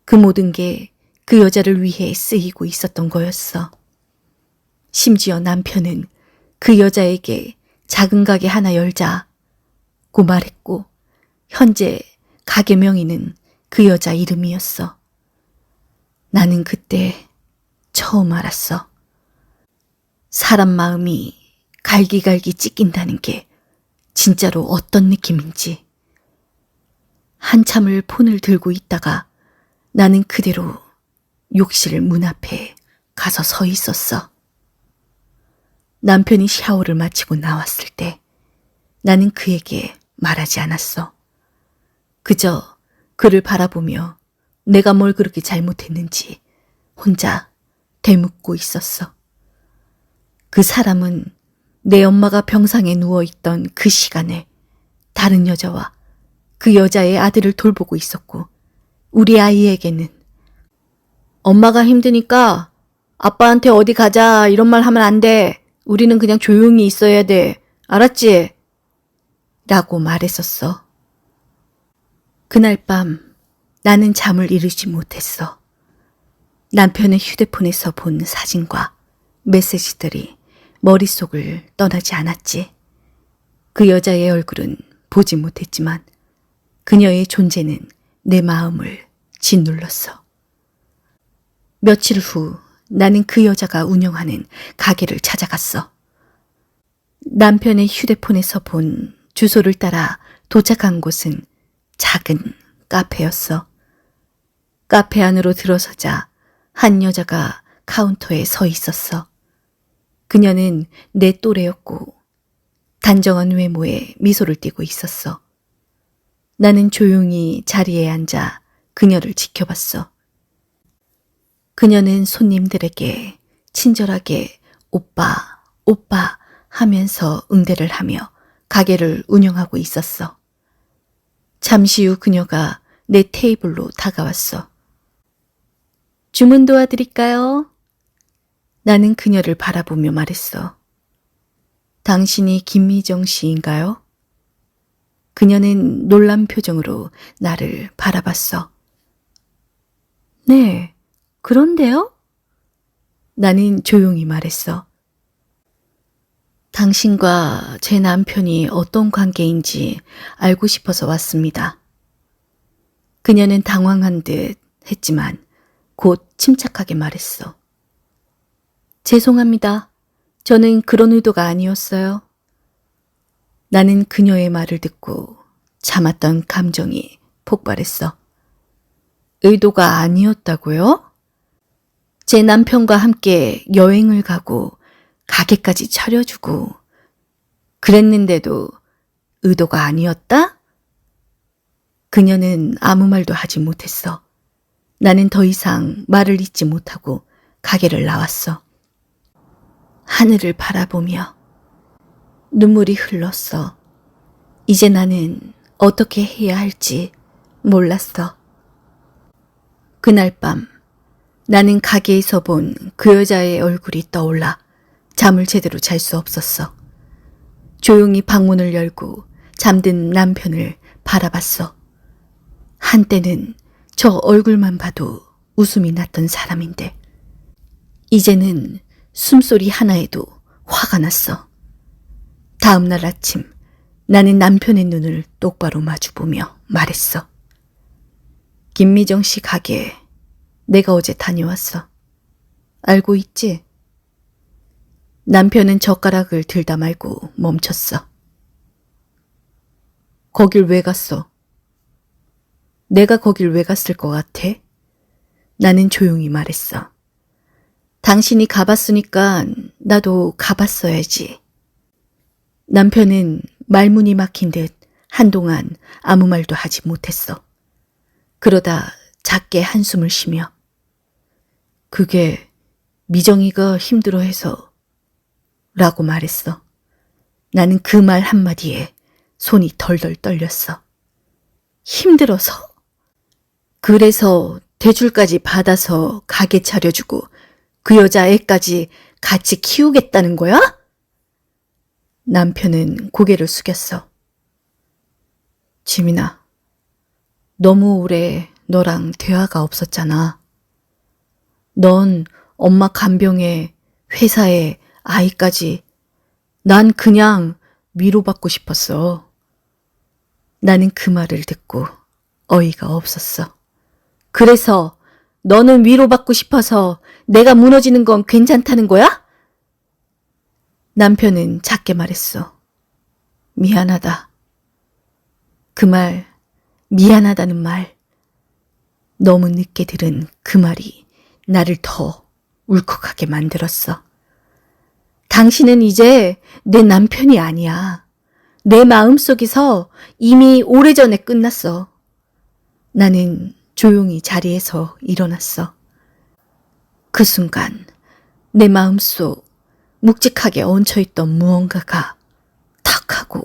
그 모든 게 그 여자를 위해 쓰이고 있었던 거였어. 심지어 남편은 그 여자에게 작은 가게 하나 열자고 말했고 현재 가게 명의는 그 여자 이름이었어. 나는 그때 처음 알았어. 사람 마음이 갈기갈기 찢긴다는 게 진짜로 어떤 느낌인지. 한참을 폰을 들고 있다가 나는 그대로 욕실 문 앞에 가서 서 있었어. 남편이 샤워를 마치고 나왔을 때 나는 그에게 말하지 않았어. 그저 그를 바라보며 내가 뭘 그렇게 잘못했는지 혼자 되묻고 있었어. 그 사람은 내 엄마가 병상에 누워있던 그 시간에 다른 여자와 그 여자의 아들을 돌보고 있었고, 우리 아이에게는 엄마가 힘드니까 아빠한테 어디 가자 이런 말 하면 안 돼. 우리는 그냥 조용히 있어야 돼. 알았지? 라고 말했었어. 그날 밤 나는 잠을 이루지 못했어. 남편의 휴대폰에서 본 사진과 메시지들이 머릿속을 떠나지 않았지. 그 여자의 얼굴은 보지 못했지만 그녀의 존재는 내 마음을 짓눌렀어. 며칠 후 나는 그 여자가 운영하는 가게를 찾아갔어. 남편의 휴대폰에서 본 주소를 따라 도착한 곳은 작은 카페였어. 카페 안으로 들어서자 한 여자가 카운터에 서 있었어. 그녀는 내 또래였고 단정한 외모에 미소를 띠고 있었어. 나는 조용히 자리에 앉아 그녀를 지켜봤어. 그녀는 손님들에게 친절하게 오빠, 오빠 하면서 응대를 하며 가게를 운영하고 있었어. 잠시 후 그녀가 내 테이블로 다가왔어. 주문 도와드릴까요? 나는 그녀를 바라보며 말했어. 당신이 김미정 씨인가요? 그녀는 놀란 표정으로 나를 바라봤어. 네, 그런데요? 나는 조용히 말했어. 당신과 제 남편이 어떤 관계인지 알고 싶어서 왔습니다. 그녀는 당황한 듯 했지만 곧 침착하게 말했어. 죄송합니다. 저는 그런 의도가 아니었어요. 나는 그녀의 말을 듣고 참았던 감정이 폭발했어. 의도가 아니었다고요? 제 남편과 함께 여행을 가고 가게까지 차려주고 그랬는데도 의도가 아니었다? 그녀는 아무 말도 하지 못했어. 나는 더 이상 말을 잇지 못하고 가게를 나왔어. 하늘을 바라보며 눈물이 흘렀어. 이제 나는 어떻게 해야 할지 몰랐어. 그날 밤 나는 가게에서 본 그 여자의 얼굴이 떠올라 잠을 제대로 잘 수 없었어. 조용히 방문을 열고 잠든 남편을 바라봤어. 한때는 저 얼굴만 봐도 웃음이 났던 사람인데 이제는 숨소리 하나에도 화가 났어. 다음 날 아침 나는 남편의 눈을 똑바로 마주보며 말했어. 김미정 씨 가게 내가 어제 다녀왔어. 알고 있지? 남편은 젓가락을 들다 말고 멈췄어. 거길 왜 갔어? 내가 거길 왜 갔을 것 같아? 나는 조용히 말했어. 당신이 가봤으니까 나도 가봤어야지. 남편은 말문이 막힌 듯 한동안 아무 말도 하지 못했어. 그러다 작게 한숨을 쉬며 그게 미정이가 힘들어해서 라고 말했어. 나는 그 말 한마디에 손이 덜덜 떨렸어. 힘들어서? 그래서 대출까지 받아서 가게 차려주고 그 여자 애까지 같이 키우겠다는 거야? 남편은 고개를 숙였어. 지민아, 너무 오래 너랑 대화가 없었잖아. 넌 엄마 간병에 회사에 아이까지 난 그냥 위로받고 싶었어. 나는 그 말을 듣고 어이가 없었어. 그래서 너는 위로받고 싶어서 내가 무너지는 건 괜찮다는 거야? 남편은 작게 말했어. 미안하다. 그 말, 미안하다는 말. 너무 늦게 들은 그 말이 나를 더 울컥하게 만들었어. 당신은 이제 내 남편이 아니야. 내 마음속에서 이미 오래전에 끝났어. 나는 조용히 자리에서 일어났어. 그 순간 내 마음속 묵직하게 얹혀있던 무언가가 탁 하고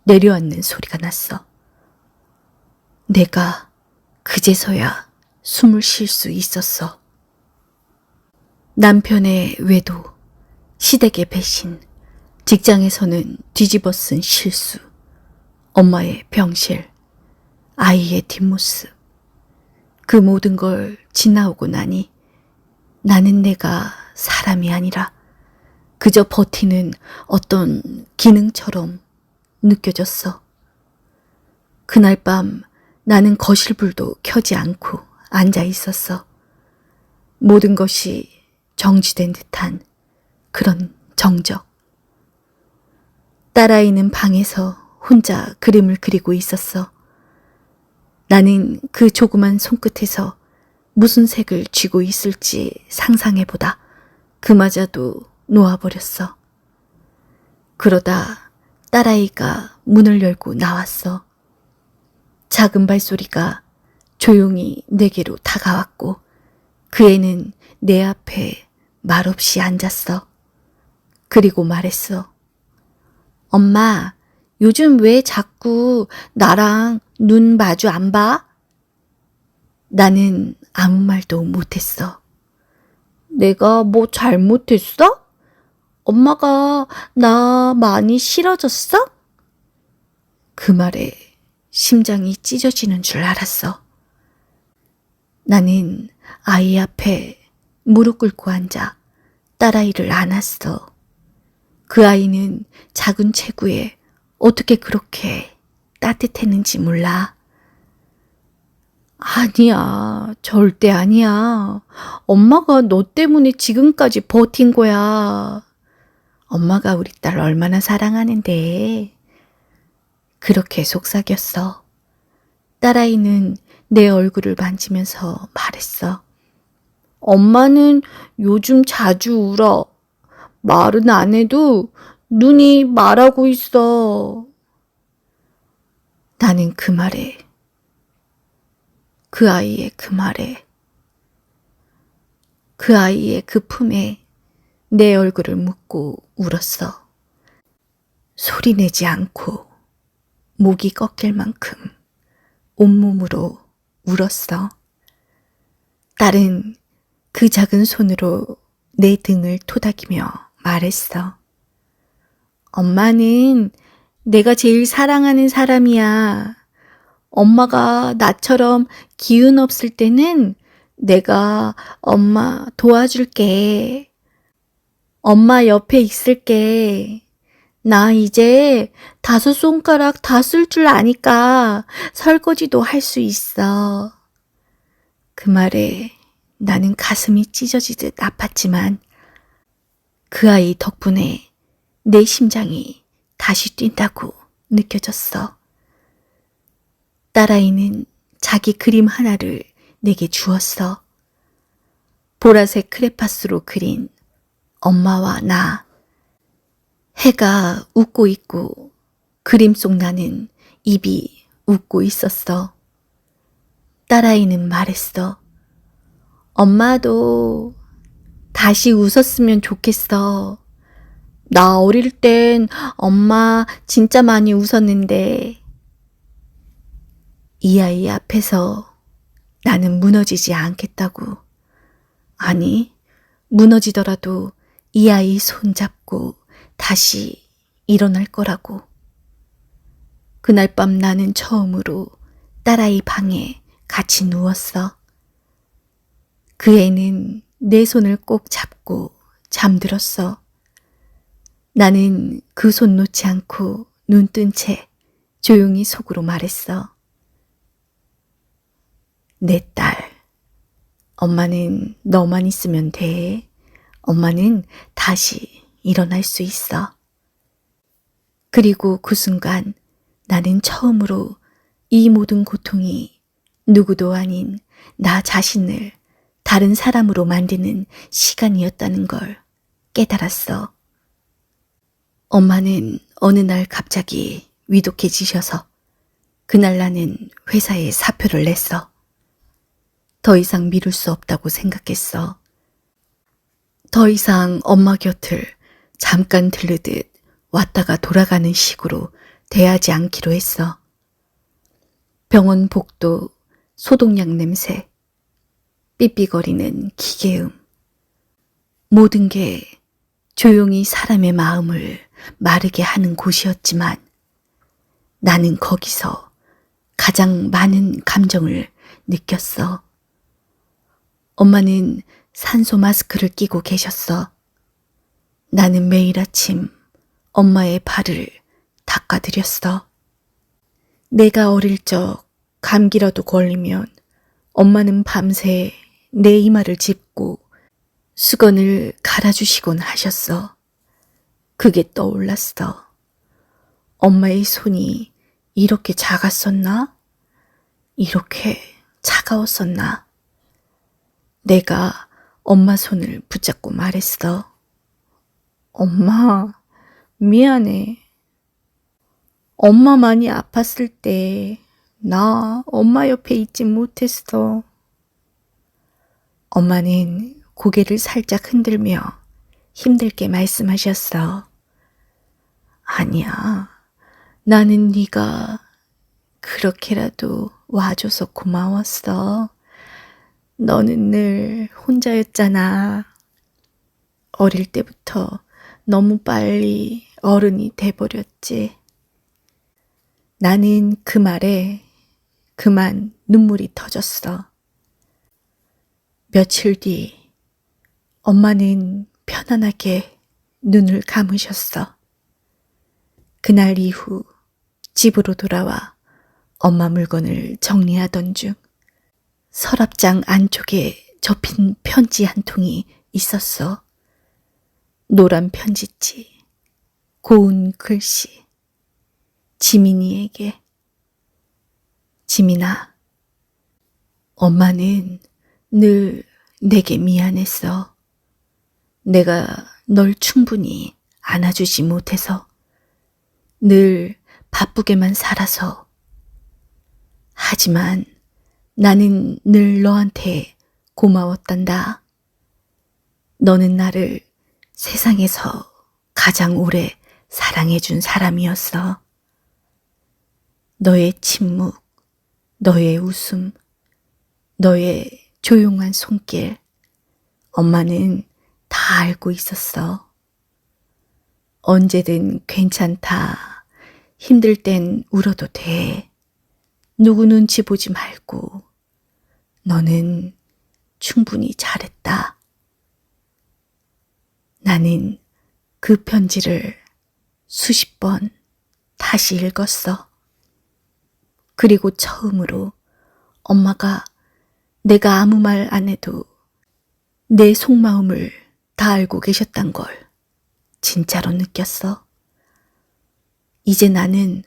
내려앉는 소리가 났어. 내가 그제서야 숨을 쉴 수 있었어. 남편의 외도, 시댁의 배신, 직장에서는 뒤집어 쓴 실수, 엄마의 병실, 아이의 뒷모습. 그 모든 걸 지나오고 나니 나는 내가 사람이 아니라 그저 버티는 어떤 기능처럼 느껴졌어. 그날 밤 나는 거실불도 켜지 않고 앉아 있었어. 모든 것이 정지된 듯한 그런 정적. 딸아이는 방에서 혼자 그림을 그리고 있었어. 나는 그 조그만 손끝에서 무슨 색을 쥐고 있을지 상상해보다 그마저도 놓아버렸어. 그러다 딸아이가 문을 열고 나왔어. 작은 발소리가 조용히 내게로 다가왔고 그 애는 내 앞에 말없이 앉았어. 그리고 말했어. 엄마, 요즘 왜 자꾸 나랑 눈 마주 안 봐? 나는 아무 말도 못했어. 내가 뭐 잘못했어? 엄마가 나 많이 싫어졌어? 그 말에 심장이 찢어지는 줄 알았어. 나는 아이 앞에 무릎 꿇고 앉아 딸아이를 안았어. 그 아이는 작은 체구에 어떻게 그렇게 따뜻했는지 몰라. 아니야, 절대 아니야. 엄마가 너 때문에 지금까지 버틴 거야. 엄마가 우리 딸 얼마나 사랑하는데. 그렇게 속삭였어. 딸아이는 내 얼굴을 만지면서 말했어. 엄마는 요즘 자주 울어. 말은 안 해도 눈이 말하고 있어. 나는 그 말에, 그 아이의 그 말에, 그 아이의 그 품에 내 얼굴을 묻고 울었어. 소리내지 않고 목이 꺾일 만큼 온몸으로 울었어. 딸은 그 작은 손으로 내 등을 토닥이며 말했어. 엄마는 내가 제일 사랑하는 사람이야. 엄마가 나처럼 기운 없을 때는 내가 엄마 도와줄게. 엄마 옆에 있을게. 나 이제 5손가락 다 쓸 줄 아니까 설거지도 할 수 있어. 그 말에 나는 가슴이 찢어지듯 아팠지만 그 아이 덕분에 내 심장이 다시 뛴다고 느껴졌어. 딸아이는 자기 그림 하나를 내게 주었어. 보라색 크레파스로 그린 엄마와 나. 해가 웃고 있고 그림 속 나는 입이 웃고 있었어. 딸아이는 말했어. 엄마도 다시 웃었으면 좋겠어. 나 어릴 땐 엄마 진짜 많이 웃었는데. 이 아이 앞에서 나는 무너지지 않겠다고. 아니, 무너지더라도 이 아이 손 잡고 다시 일어날 거라고. 그날 밤 나는 처음으로 딸아이 방에 같이 누웠어. 그 애는 내 손을 꼭 잡고 잠들었어. 나는 그 손 놓지 않고 눈 뜬 채 조용히 속으로 말했어. 내 딸, 엄마는 너만 있으면 돼. 엄마는 다시 일어날 수 있어. 그리고 그 순간 나는 처음으로 이 모든 고통이 누구도 아닌 나 자신을 다른 사람으로 만드는 시간이었다는 걸 깨달았어. 엄마는 어느 날 갑자기 위독해지셔서 그날 나는 회사에 사표를 냈어. 더 이상 미룰 수 없다고 생각했어. 더 이상 엄마 곁을 잠깐 들르듯 왔다가 돌아가는 식으로 대하지 않기로 했어. 병원 복도, 소독약 냄새, 삐삐거리는 기계음. 모든 게 조용히 사람의 마음을 마르게 하는 곳이었지만 나는 거기서 가장 많은 감정을 느꼈어. 엄마는 산소 마스크를 끼고 계셨어. 나는 매일 아침 엄마의 발을 닦아드렸어. 내가 어릴 적 감기라도 걸리면 엄마는 밤새 내 이마를 짚고 수건을 갈아주시곤 하셨어. 그게 떠올랐어. 엄마의 손이 이렇게 작았었나? 이렇게 차가웠었나? 내가 엄마 손을 붙잡고 말했어. 엄마, 미안해. 엄마 많이 아팠을 때 나 엄마 옆에 있지 못했어. 엄마는 고개를 살짝 흔들며 힘들게 말씀하셨어. 아니야. 나는 네가 그렇게라도 와줘서 고마웠어. 너는 늘 혼자였잖아. 어릴 때부터 너무 빨리 어른이 돼버렸지. 나는 그 말에 그만 눈물이 터졌어. 며칠 뒤 엄마는 편안하게 눈을 감으셨어. 그날 이후 집으로 돌아와 엄마 물건을 정리하던 중 서랍장 안쪽에 접힌 편지 한 통이 있었어. 노란 편지지, 고운 글씨, 지민이에게. 지민아, 엄마는 늘 내게 미안했어. 내가 널 충분히 안아주지 못해서, 늘 바쁘게만 살아서. 하지만 나는 늘 너한테 고마웠단다. 너는 나를 세상에서 가장 오래 사랑해준 사람이었어. 너의 침묵, 너의 웃음, 너의 조용한 손길, 엄마는 다 알고 있었어. 언제든 괜찮다. 힘들 땐 울어도 돼. 누구 눈치 보지 말고. 너는 충분히 잘했다. 나는 그 편지를 수십 번 다시 읽었어. 그리고 처음으로 엄마가 내가 아무 말 안 해도 내 속마음을 다 알고 계셨단 걸 진짜로 느꼈어. 이제 나는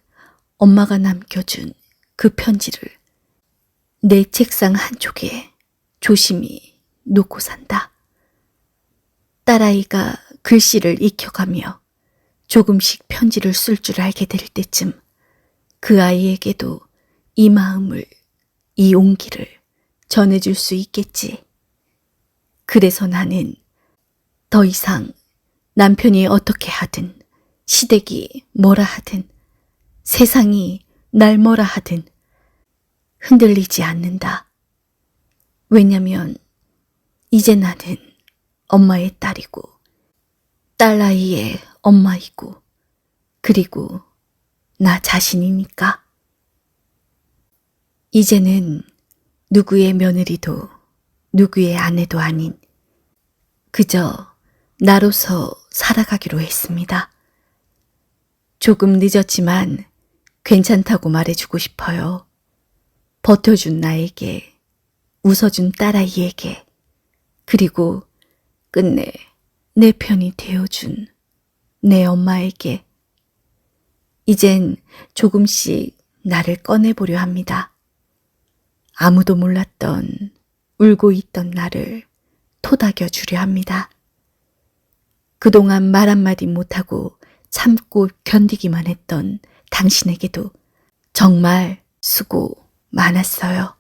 엄마가 남겨준 그 편지를 내 책상 한쪽에 조심히 놓고 산다. 딸아이가 글씨를 익혀가며 조금씩 편지를 쓸 줄 알게 될 때쯤 그 아이에게도 이 마음을, 이 온기를 전해줄 수 있겠지. 그래서 나는 더 이상 남편이 어떻게 하든, 시댁이 뭐라 하든, 세상이 날 뭐라 하든 흔들리지 않는다. 왜냐면 이제 나는 엄마의 딸이고 딸아이의 엄마이고 그리고 나 자신이니까. 이제는 누구의 며느리도 누구의 아내도 아닌 그저 나로서 살아가기로 했습니다. 조금 늦었지만 괜찮다고 말해주고 싶어요. 버텨준 나에게, 웃어준 딸아이에게, 그리고 끝내 내 편이 되어준 내 엄마에게. 이젠 조금씩 나를 꺼내보려 합니다. 아무도 몰랐던 울고 있던 나를 토닥여 주려 합니다. 그동안 말 한마디 못하고 참고 견디기만 했던 당신에게도 정말 수고 많았어요.